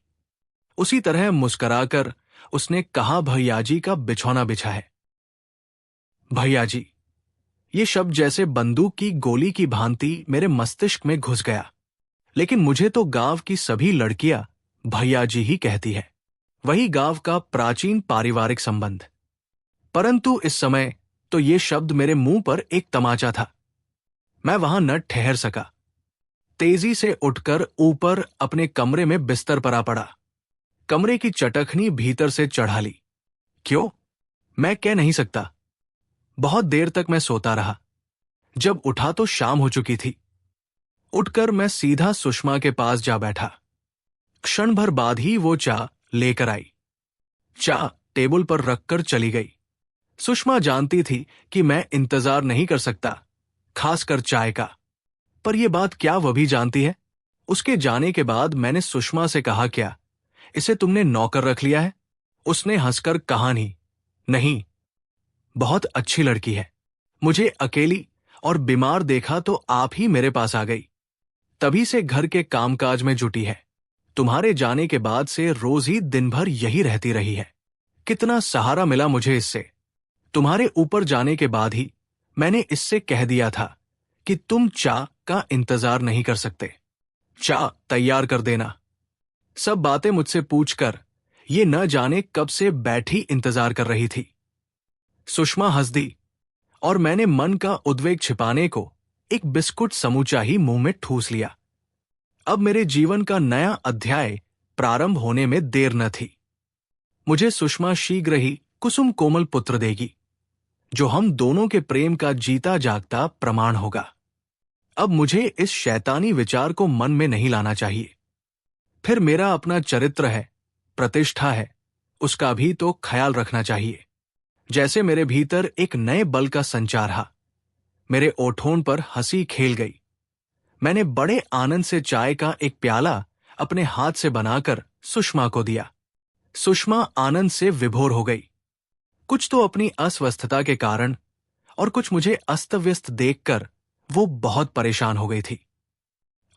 उसी तरह मुस्कुराकर उसने कहा, भैयाजी का बिछौना बिछा है। भैयाजी, ये शब्द जैसे बंदूक की गोली की भांति मेरे मस्तिष्क में घुस गया। लेकिन मुझे तो गांव की सभी लड़कियां भैयाजी ही कहती है, वही गांव का प्राचीन पारिवारिक संबंध। परंतु इस समय तो ये शब्द मेरे मुंह पर एक तमाचा था। मैं वहां न ठहर सका। तेजी से उठकर ऊपर अपने कमरे में बिस्तर पर आ पड़ा। कमरे की चटखनी भीतर से चढ़ा ली। क्यों? मैं कह नहीं सकता। बहुत देर तक मैं सोता रहा। जब उठा तो शाम हो चुकी थी। उठकर मैं सीधा सुषमा के पास जा बैठा। क्षण भर बाद ही वो चाय लेकर आई। चाय टेबल पर रखकर चली गई। सुषमा जानती थी कि मैं इंतजार नहीं कर सकता, खासकर चाय का। पर यह बात क्या वह भी जानती है? उसके जाने के बाद मैंने सुषमा से कहा, क्या इसे तुमने नौकर रख लिया है? उसने हंसकर कहा, नहीं, बहुत अच्छी लड़की है। मुझे अकेली और बीमार देखा तो आप ही मेरे पास आ गई। तभी से घर के कामकाज में जुटी है। तुम्हारे जाने के बाद से रोज ही दिन भर यही रहती रही है। कितना सहारा मिला मुझे इससे। तुम्हारे ऊपर जाने के बाद ही मैंने इससे कह दिया था कि तुम चाय का इंतजार नहीं कर सकते। चाय तैयार कर देना। सब बातें मुझसे पूछकर ये न जाने कब से बैठी इंतजार कर रही थी। सुषमा हंस दी और मैंने मन का उद्वेग छिपाने को एक बिस्कुट समूचा ही मुंह में ठूस लिया। अब मेरे जीवन का नया अध्याय प्रारंभ होने में देर न थी। मुझे सुषमा शीघ्र ही कुसुम कोमल पुत्र देगी, जो हम दोनों के प्रेम का जीता जागता प्रमाण होगा। अब मुझे इस शैतानी विचार को मन में नहीं लाना चाहिए। फिर मेरा अपना चरित्र है, प्रतिष्ठा है, उसका भी तो ख्याल रखना चाहिए। जैसे मेरे भीतर एक नए बल का संचार रहा। मेरे ओठों पर हंसी खेल गई। मैंने बड़े आनंद से चाय का एक प्याला अपने हाथ से बनाकर सुषमा को दिया। सुषमा आनंद से विभोर हो गई। कुछ तो अपनी अस्वस्थता के कारण और कुछ मुझे अस्त व्यस्त देखकर वो बहुत परेशान हो गई थी।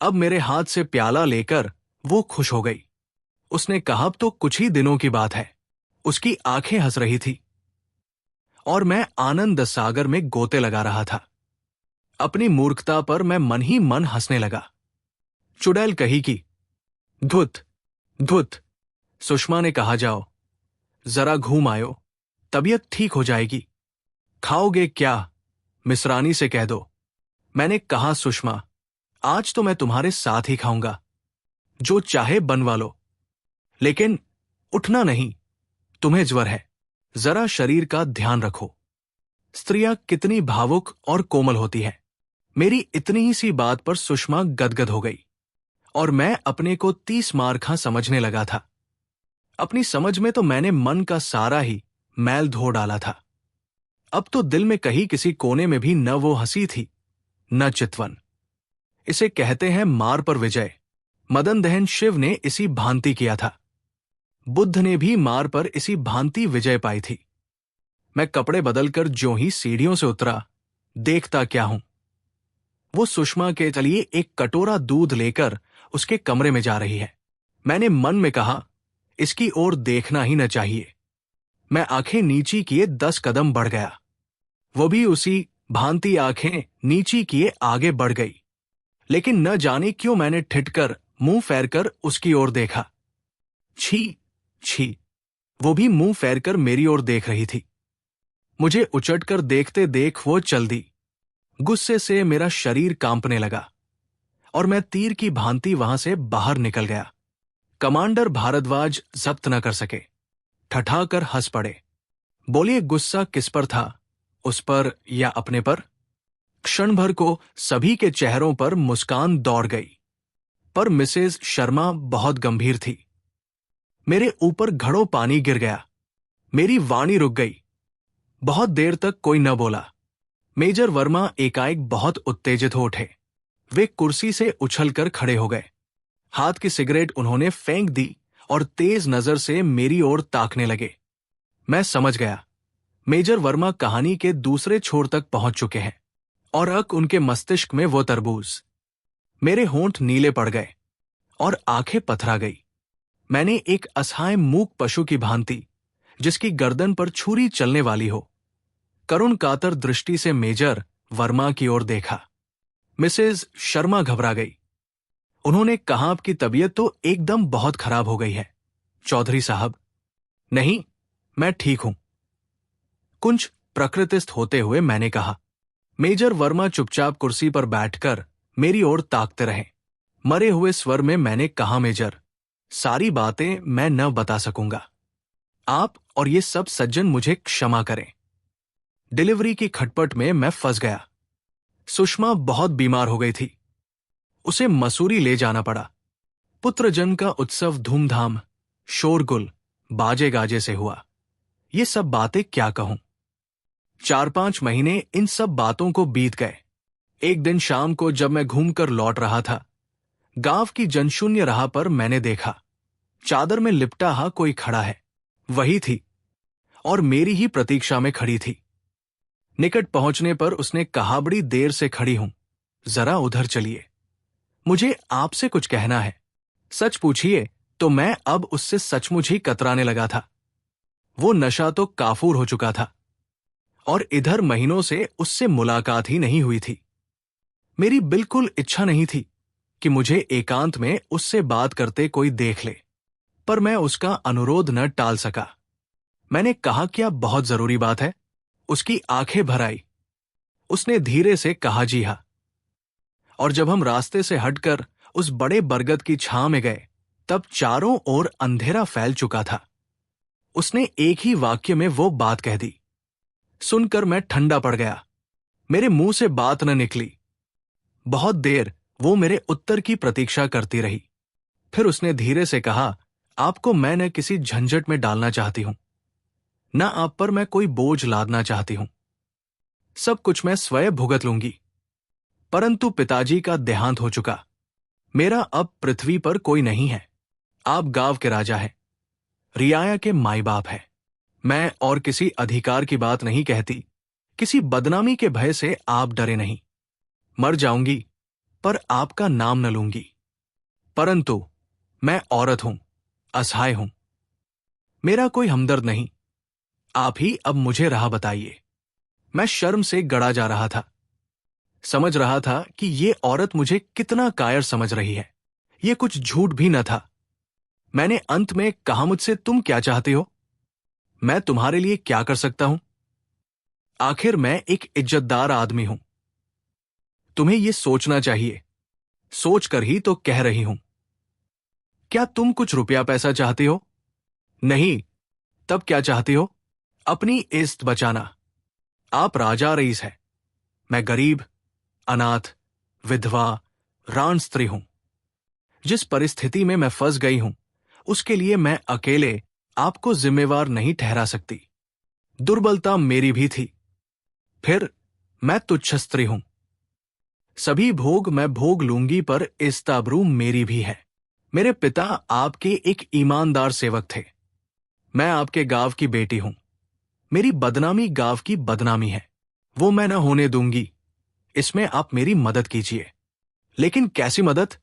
अब मेरे हाथ से प्याला लेकर वो खुश हो गई। उसने कहा, अब तो कुछ ही दिनों की बात है। उसकी आंखें हंस रही थी और मैं आनंद सागर में गोते लगा रहा था। अपनी मूर्खता पर मैं मन ही मन हंसने लगा। चुड़ैल कही कि धुत धुत। सुषमा ने कहा, जाओ जरा घूम आयो, तबीयत ठीक हो जाएगी। खाओगे क्या? मिसरानी से कह दो। मैंने कहा, सुषमा आज तो मैं तुम्हारे साथ ही खाऊंगा, जो चाहे बनवा लो, लेकिन उठना नहीं, तुम्हें ज्वर है, जरा शरीर का ध्यान रखो। स्त्रियां कितनी भावुक और कोमल होती हैं। मेरी इतनी ही सी बात पर सुषमा गदगद हो गई और मैं अपने को 30 मार्खा समझने लगा था। अपनी समझ में तो मैंने मन का सारा ही मैल धो डाला था। अब तो दिल में कहीं किसी कोने में भी न वो हंसी थी न चितवन। इसे कहते हैं मार पर विजय। मदन दहन शिव ने इसी भांति किया था। बुद्ध ने भी मार पर इसी भांति विजय पाई थी। मैं कपड़े बदलकर ज्यों ही सीढ़ियों से उतरा, देखता क्या हूं, वो सुषमा के लिए एक कटोरा दूध लेकर उसके कमरे में जा रही है। मैंने मन में कहा, इसकी ओर देखना ही न चाहिए। मैं आंखें नीची किए 10 कदम बढ़ गया। वो भी उसी भांति आंखें नीची किए आगे बढ़ गई, लेकिन न जाने क्यों मैंने ठिठकर मुंह फेरकर उसकी ओर देखा। छी छी, वो भी मुंह फेरकर मेरी ओर देख रही थी। मुझे उचटकर देखते देख वो चल दी। गुस्से से मेरा शरीर कांपने लगा और मैं तीर की भांति वहां से बाहर निकल गया। कमांडर भारद्वाज जब्त न कर सके, ठठाकर हंस पड़े। बोलिए, गुस्सा किस पर था, उस पर या अपने पर? क्षण भर को सभी के चेहरों पर मुस्कान दौड़ गई, पर मिसेज शर्मा बहुत गंभीर थी। मेरे ऊपर घड़ों पानी गिर गया। मेरी वाणी रुक गई। बहुत देर तक कोई न बोला। मेजर वर्मा एकाएक बहुत उत्तेजित हो उठे। वे कुर्सी से उछलकर खड़े हो गए। हाथ की सिगरेट उन्होंने फेंक दी और तेज नजर से मेरी ओर ताकने लगे। मैं समझ गया, मेजर वर्मा कहानी के दूसरे छोर तक पहुंच चुके हैं और अब उनके मस्तिष्क में वो तरबूज। मेरे होंठ नीले पड़ गए और आंखें पथरा गई। मैंने एक असहाय मूक पशु की भांति, जिसकी गर्दन पर छुरी चलने वाली हो, करुण कातर दृष्टि से मेजर वर्मा की ओर देखा। मिसेज शर्मा घबरा गई। उन्होंने कहा, आपकी तबीयत तो एकदम बहुत खराब हो गई है चौधरी साहब। नहीं, मैं ठीक हूं, कुछ प्रकृतिस्थ होते हुए मैंने कहा। मेजर वर्मा चुपचाप कुर्सी पर बैठकर मेरी ओर ताकते रहे। मरे हुए स्वर में मैंने कहा, मेजर, सारी बातें मैं न बता सकूंगा। आप और ये सब सज्जन मुझे क्षमा करें। डिलीवरी की खटपट में मैं फंस गया। सुषमा बहुत बीमार हो गई थी। उसे मसूरी ले जाना पड़ा। पुत्रजन का उत्सव धूमधाम, शोरगुल, बाजे गाजे से हुआ। ये सब बातें क्या कहूं। 4-5 महीने इन सब बातों को बीत गए। एक दिन शाम को जब मैं घूमकर लौट रहा था, गांव की जनशून्य राह पर मैंने देखा, चादर में लिपटा हा कोई खड़ा है। वही थी और मेरी ही प्रतीक्षा में खड़ी थी। निकट पहुंचने पर उसने कहा, बड़ी देर से खड़ी हूं, जरा उधर चलिए, मुझे आपसे कुछ कहना है। सच पूछिए तो मैं अब उससे सचमुच ही कतराने लगा था। वो नशा तो काफूर हो चुका था और इधर महीनों से उससे मुलाकात ही नहीं हुई थी। मेरी बिल्कुल इच्छा नहीं थी कि मुझे एकांत में उससे बात करते कोई देख ले, पर मैं उसका अनुरोध न टाल सका। मैंने कहा, क्या बहुत जरूरी बात है? उसकी आंखें भर आई। उसने धीरे से कहा, जी हां। और जब हम रास्ते से हटकर उस बड़े बरगद की छां में गए, तब चारों ओर अंधेरा फैल चुका था। उसने एक ही वाक्य में वो बात कह दी। सुनकर मैं ठंडा पड़ गया। मेरे मुंह से बात न निकली। बहुत देर वो मेरे उत्तर की प्रतीक्षा करती रही। फिर उसने धीरे से कहा, आपको मैं न किसी झंझट में डालना चाहती हूं, ना आप पर मैं कोई बोझ लादना चाहती हूं। सब कुछ मैं स्वयं भुगत लूंगी। परंतु पिताजी का देहांत हो चुका। मेरा अब पृथ्वी पर कोई नहीं है। आप गांव के राजा हैं, रियाया के माई बाप हैं। मैं और किसी अधिकार की बात नहीं कहती, किसी बदनामी के भय से आप डरे नहीं। मर जाऊंगी पर आपका नाम न लूंगी। परंतु मैं औरत हूं, असहाय हूं, मेरा कोई हमदर्द नहीं। आप ही अब मुझे राह बताइए। मैं शर्म से गड़ा जा रहा था। समझ रहा था कि ये औरत मुझे कितना कायर समझ रही है। ये कुछ झूठ भी न था। मैंने अंत में कहा, मुझसे तुम क्या चाहते हो? मैं तुम्हारे लिए क्या कर सकता हूं? आखिर मैं एक इज्जतदार आदमी हूं। तुम्हें यह सोचना चाहिए। सोचकर ही तो कह रही हूं। क्या तुम कुछ रुपया पैसा चाहती हो? नहीं। तब क्या चाहती हो? अपनी इज्जत बचाना। आप राजा रईस है, मैं गरीब, अनाथ, विधवा, रान स्त्री हूं। जिस परिस्थिति में मैं फंस गई हूं, उसके लिए मैं अकेले आपको जिम्मेवार नहीं ठहरा सकती। दुर्बलता मेरी भी थी। फिर मैं तुच्छ स्त्री हूं। सभी भोग मैं भोग लूंगी, पर इस्ताबरू मेरी भी है। मेरे पिता आपके एक ईमानदार सेवक थे। मैं आपके गांव की बेटी हूं। मेरी बदनामी गांव की बदनामी है, वो मैं न होने दूंगी। इसमें आप मेरी मदद कीजिए। लेकिन कैसी मदद?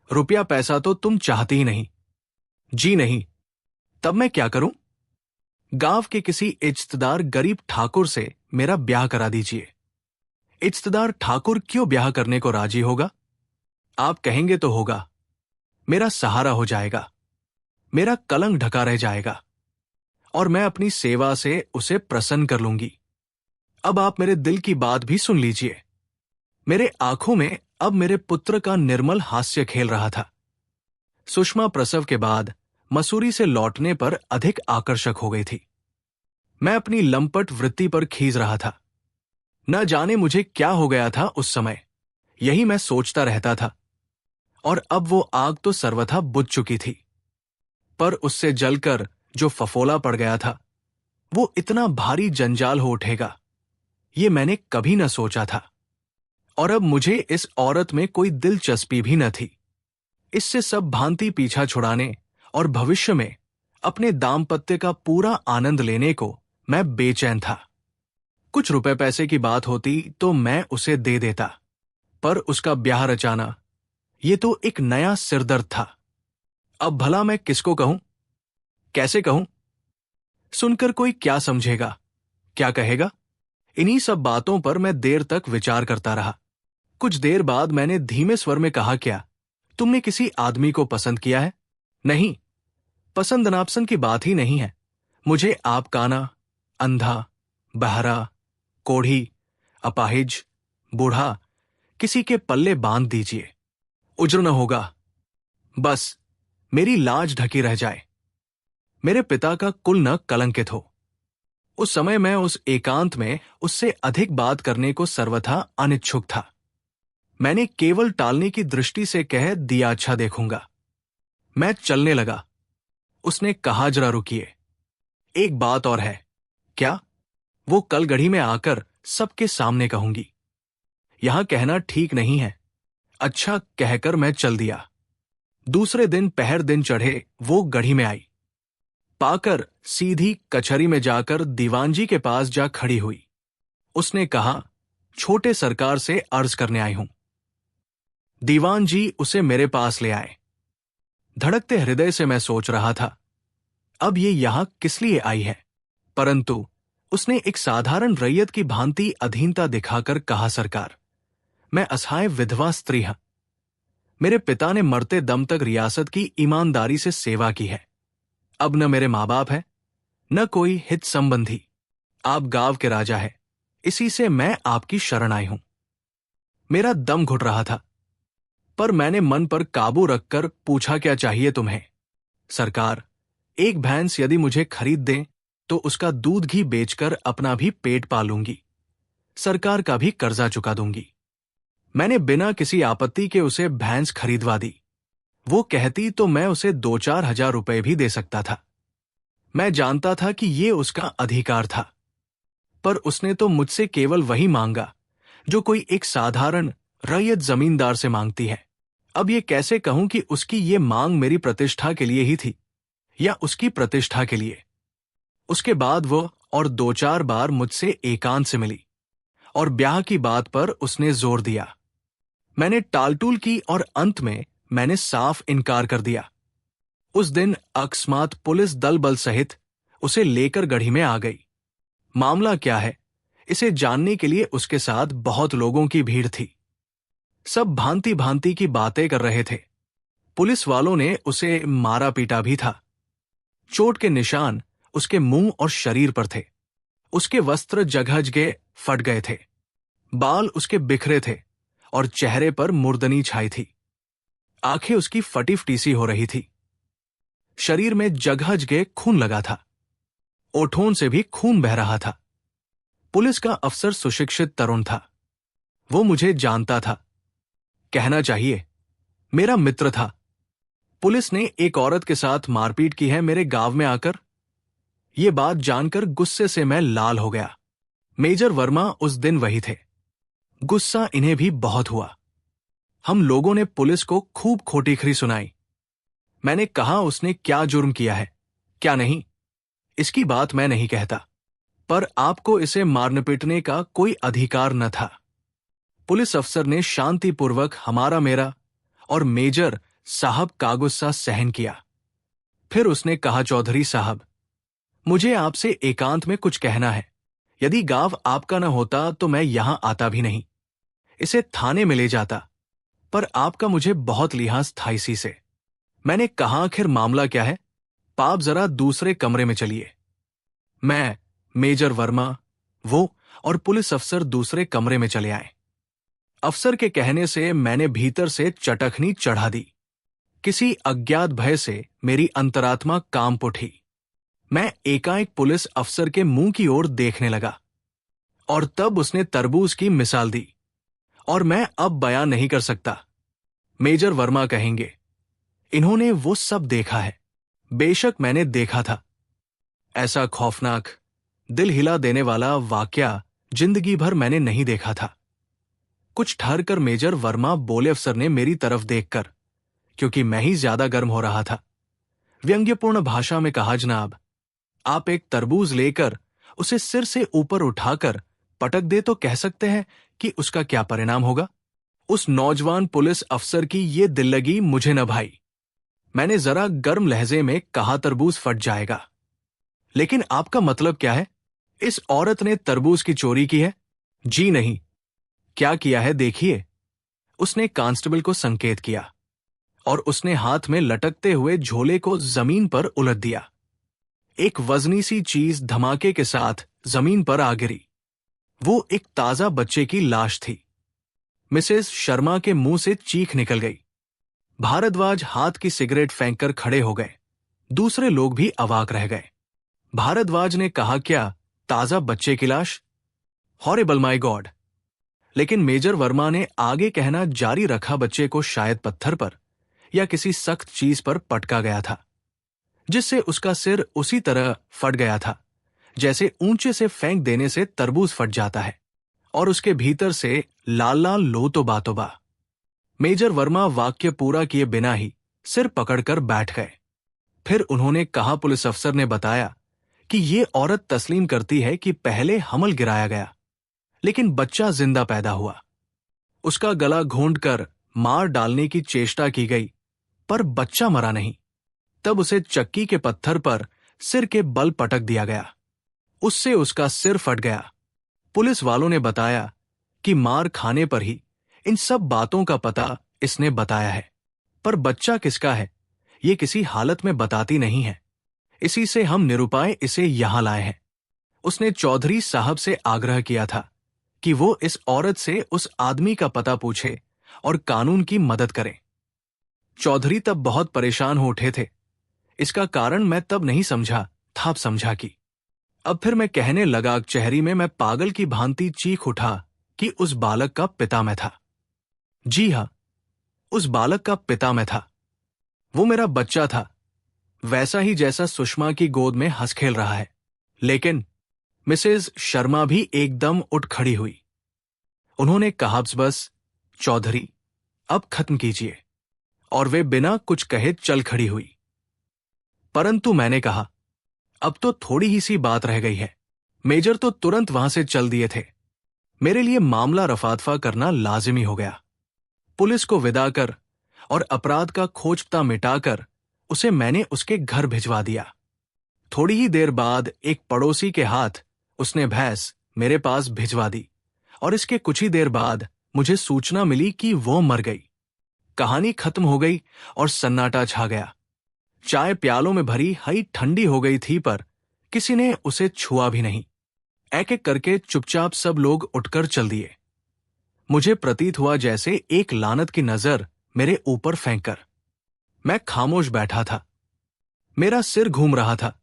रुपया पैसा तो तुम चाहती ही नहीं। जी नहीं। तब मैं क्या करूं? गांव के किसी इज्जतदार गरीब ठाकुर से मेरा ब्याह करा दीजिए। इज्जतदार ठाकुर क्यों ब्याह करने को राजी होगा? आप कहेंगे तो होगा। मेरा सहारा हो जाएगा, मेरा कलंक ढका रह जाएगा, और मैं अपनी सेवा से उसे प्रसन्न कर लूंगी। अब आप मेरे दिल की बात भी सुन लीजिए। मेरे आंखों में अब मेरे पुत्र का निर्मल हास्य खेल रहा था। सुषमा प्रसव के बाद मसूरी से लौटने पर अधिक आकर्षक हो गई थी। मैं अपनी लंपट वृत्ति पर खींच रहा था। न जाने मुझे क्या हो गया था उस समय, यही मैं सोचता रहता था। और अब वो आग तो सर्वथा बुझ चुकी थी, पर उससे जलकर जो फफोला पड़ गया था, वो इतना भारी जंजाल हो उठेगा, ये मैंने कभी न सोचा था। और अब मुझे इस औरत में कोई दिलचस्पी भी न थी। इससे सब भांति पीछा छुड़ाने और भविष्य में अपने दाम्पत्य का पूरा आनंद लेने को मैं बेचैन था। कुछ रुपए पैसे की बात होती तो मैं उसे दे देता, पर उसका ब्याह रचाना, ये तो एक नया सिरदर्द था। अब भला मैं किसको कहूं, कैसे कहूं? सुनकर कोई क्या समझेगा, क्या कहेगा? इन्हीं सब बातों पर मैं देर तक विचार करता रहा। कुछ देर बाद मैंने धीमे स्वर में कहा, क्या तुमने किसी आदमी को पसंद किया है? नहीं, पसंद नापसंद की बात ही नहीं है। मुझे आप काना, अंधा, बहरा, कोढ़ी, अपाहिज, बूढ़ा किसी के पल्ले बांध दीजिए, उज्र न होगा। बस मेरी लाज ढकी रह जाए, मेरे पिता का कुल न कलंकित हो। उस समय मैं उस एकांत में उससे अधिक बात करने को सर्वथा अनिच्छुक था। मैंने केवल टालने की दृष्टि से कह दिया, अच्छा देखूंगा। मैं चलने लगा। उसने कहा, जरा रुकिए, एक बात और है। क्या? वो कल गढ़ी में आकर सबके सामने कहूंगी। यहां कहना ठीक नहीं है। अच्छा कहकर मैं चल दिया। दूसरे दिन पहर दिन चढ़े वो गढ़ी में आई। पाकर सीधी कचहरी में जाकर दीवान जी के पास जा खड़ी हुई। उसने कहा, छोटे सरकार से अर्ज करने आई हूं। दीवान जी उसे मेरे पास ले आए। धड़कते हृदय से मैं सोच रहा था, अब ये यहां किस लिए आई है? परंतु उसने एक साधारण रैयत की भांति अधीनता दिखाकर कहा, सरकार, मैं असहाय विधवा स्त्री हूं। मेरे पिता ने मरते दम तक रियासत की ईमानदारी से सेवा की है। अब न मेरे माँ बाप है, न कोई हित संबंधी। आप गांव के राजा है, इसी से मैं आपकी शरण आई हूं। मेरा दम घुट रहा था, पर मैंने मन पर काबू रखकर पूछा, क्या चाहिए तुम्हें? सरकार, एक भैंस यदि मुझे खरीद दें तो उसका दूध घी बेचकर अपना भी पेट पालूंगी, सरकार का भी कर्जा चुका दूंगी। मैंने बिना किसी आपत्ति के उसे भैंस खरीदवा दी। वो कहती तो मैं उसे 2-4 हजार रुपए भी दे सकता था। मैं जानता था कि ये उसका अधिकार था, पर उसने तो मुझसे केवल वही मांगा जो कोई एक साधारण रैयत जमींदार से मांगती है। अब ये कैसे कहूं कि उसकी ये मांग मेरी प्रतिष्ठा के लिए ही थी या उसकी प्रतिष्ठा के लिए। उसके बाद वो और 2-4 बार मुझसे एकांत से मिली और ब्याह की बात पर उसने जोर दिया। मैंने टालटूल की और अंत में मैंने साफ इनकार कर दिया। उस दिन अकस्मात पुलिस दल बल सहित उसे लेकर गढ़ी में आ गई। मामला क्या है, इसे जानने के लिए उसके साथ बहुत लोगों की भीड़ थी। सब भांति भांति की बातें कर रहे थे। पुलिस वालों ने उसे मारा पीटा भी था। चोट के निशान उसके मुंह और शरीर पर थे। उसके वस्त्र जगहजगे फट गए थे, बाल उसके बिखरे थे और चेहरे पर मुर्दनी छाई थी। आंखें उसकी फटी फटीसी हो रही थी। शरीर में जगहजगे खून लगा था, ओठों से भी खून बह रहा था। पुलिस का अफसर सुशिक्षित तरुण था। वो मुझे जानता था, कहना चाहिए मेरा मित्र था। पुलिस ने एक औरत के साथ मारपीट की है मेरे गांव में आकर। ये बात जानकर गुस्से से मैं लाल हो गया। मेजर वर्मा उस दिन वही थे। गुस्सा इन्हें भी बहुत हुआ। हम लोगों ने पुलिस को खूब खोटी-खरी सुनाई। मैंने कहा उसने क्या जुर्म किया है, क्या नहीं, इसकी बात मैं नहीं कहता, पर आपको इसे मारने पीटने का कोई अधिकार न था। पुलिस अफसर ने शांतिपूर्वक हमारा, मेरा और मेजर साहब का गुस्सा सहन किया। फिर उसने कहा, चौधरी साहब, मुझे आपसे एकांत में कुछ कहना है। यदि गांव आपका न होता तो मैं यहां आता भी नहीं, इसे थाने में ले जाता, पर आपका मुझे बहुत लिहाज था इसी से। मैंने कहा, आखिर मामला क्या है? पाप जरा दूसरे कमरे में चलिए। मैं, मेजर वर्मा, वो और पुलिस अफसर दूसरे कमरे में चले आए। अफसर के कहने से मैंने भीतर से चटखनी चढ़ा दी। किसी अज्ञात भय से मेरी अंतरात्मा कांप उठी। मैं एकाएक पुलिस अफसर के मुंह की ओर देखने लगा और तब उसने तरबूज की मिसाल दी और मैं अब बयान नहीं कर सकता। मेजर वर्मा कहेंगे, इन्होंने वो सब देखा है। बेशक मैंने देखा था। ऐसा खौफनाक, दिल हिला देने वाला वाकया जिंदगी भर मैंने नहीं देखा था। कुछ ठहरकर मेजर वर्मा बोले अफसर ने मेरी तरफ देखकर, क्योंकि मैं ही ज्यादा गर्म हो रहा था। व्यंग्यपूर्ण भाषा में कहा, जनाब, आप एक तरबूज लेकर उसे सिर से ऊपर उठाकर पटक दे तो कह सकते हैं कि उसका क्या परिणाम होगा। उस नौजवान पुलिस अफसर की ये दिल लगी मुझे न भाई। मैंने जरा गर्म लहजे में कहा, तरबूज फट जाएगा। लेकिन आपका मतलब क्या है? इस औरत ने तरबूज की चोरी की है? जी नहीं। क्या किया है देखिए। उसने कांस्टेबल को संकेत किया और उसने हाथ में लटकते हुए झोले को जमीन पर उलट दिया। एक वजनी सी चीज धमाके के साथ जमीन पर आ गिरी। वो एक ताजा बच्चे की लाश थी। मिसेस शर्मा के मुंह से चीख निकल गई। भारद्वाज हाथ की सिगरेट फेंककर खड़े हो गए। दूसरे लोग भी अवाक रह गए। भारद्वाज ने कहा, क्या ताजा बच्चे की लाश? Horrible my God. लेकिन मेजर वर्मा ने आगे कहना जारी रखा, बच्चे को शायद पत्थर पर या किसी सख्त चीज पर पटका गया था, जिससे उसका सिर उसी तरह फट गया था जैसे ऊंचे से फेंक देने से तरबूज फट जाता है और उसके भीतर से लाल लाल लोतोबा तोबा। मेजर वर्मा वाक्य पूरा किए बिना ही सिर पकड़कर बैठ गए। फिर उन्होंने कहा, पुलिस अफसर ने बताया कि ये औरत तस्लीम करती है कि पहले हमल गिराया गया, लेकिन बच्चा जिंदा पैदा हुआ। उसका गला घोंटकर मार डालने की चेष्टा की गई, पर बच्चा मरा नहीं। तब उसे चक्की के पत्थर पर सिर के बल पटक दिया गया। उससे उसका सिर फट गया। पुलिस वालों ने बताया कि मार खाने पर ही इन सब बातों का पता इसने बताया है, पर बच्चा किसका है ये किसी हालत में बताती नहीं है। इसी से हम निरुपाय इसे यहां लाए हैं। उसने चौधरी साहब से आग्रह किया था कि वो इस औरत से उस आदमी का पता पूछे और कानून की मदद करे। चौधरी तब बहुत परेशान हो उठे थे। इसका कारण मैं तब नहीं समझा था, अब समझा कि। अब फिर मैं कहने लगा, कचहरी में मैं पागल की भांति चीख उठा कि उस बालक का पिता मैं था। जी हां, उस बालक का पिता मैं था। वो मेरा बच्चा था। वैसा ही जैसा सुषमा की गोद में हंस खेल रहा है। लेकिन मिसेज शर्मा भी एकदम उठ खड़ी हुई। उन्होंने कहा, बस चौधरी, अब खत्म कीजिए। और वे बिना कुछ कहे चल खड़ी हुई। परंतु मैंने कहा, अब तो थोड़ी ही सी बात रह गई है। मेजर तो तुरंत वहां से चल दिए थे। मेरे लिए मामला रफादफा करना लाजिमी हो गया। पुलिस को विदा कर और अपराध का खोज पता मिटाकर उसे मैंने उसके घर भिजवा दिया। थोड़ी ही देर बाद एक पड़ोसी के हाथ उसने भैंस मेरे पास भिजवा दी और इसके कुछ ही देर बाद मुझे सूचना मिली कि वो मर गई। कहानी खत्म हो गई और सन्नाटा छा गया। चाय प्यालों में भरी हई ठंडी हो गई थी, पर किसी ने उसे छुआ भी नहीं। एक एक करके चुपचाप सब लोग उठकर चल दिए। मुझे प्रतीत हुआ जैसे एक लानत की नजर मेरे ऊपर फेंककर। मैं खामोश बैठा था। मेरा सिर घूम रहा था।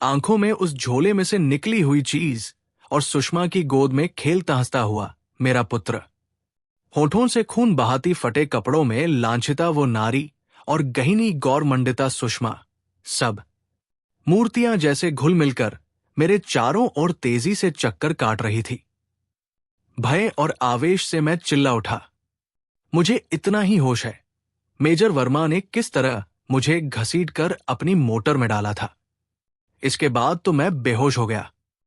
आंखों में उस झोले में से निकली हुई चीज और सुषमा की गोद में खेलता हंसता हुआ मेरा पुत्र। होठों से खून बहाती फटे कपड़ों में लांछिता वो नारी और गहिनी गौरमंडिता सुषमा, सब मूर्तियां जैसे घुल मिलकर मेरे चारों ओर तेजी से चक्कर काट रही थी। भय और आवेश से मैं चिल्ला उठा। मुझे इतना ही होश है, मेजर वर्मा ने किस तरह मुझे घसीटकर अपनी मोटर में डाला था। इसके बाद तो मैं बेहोश हो गया।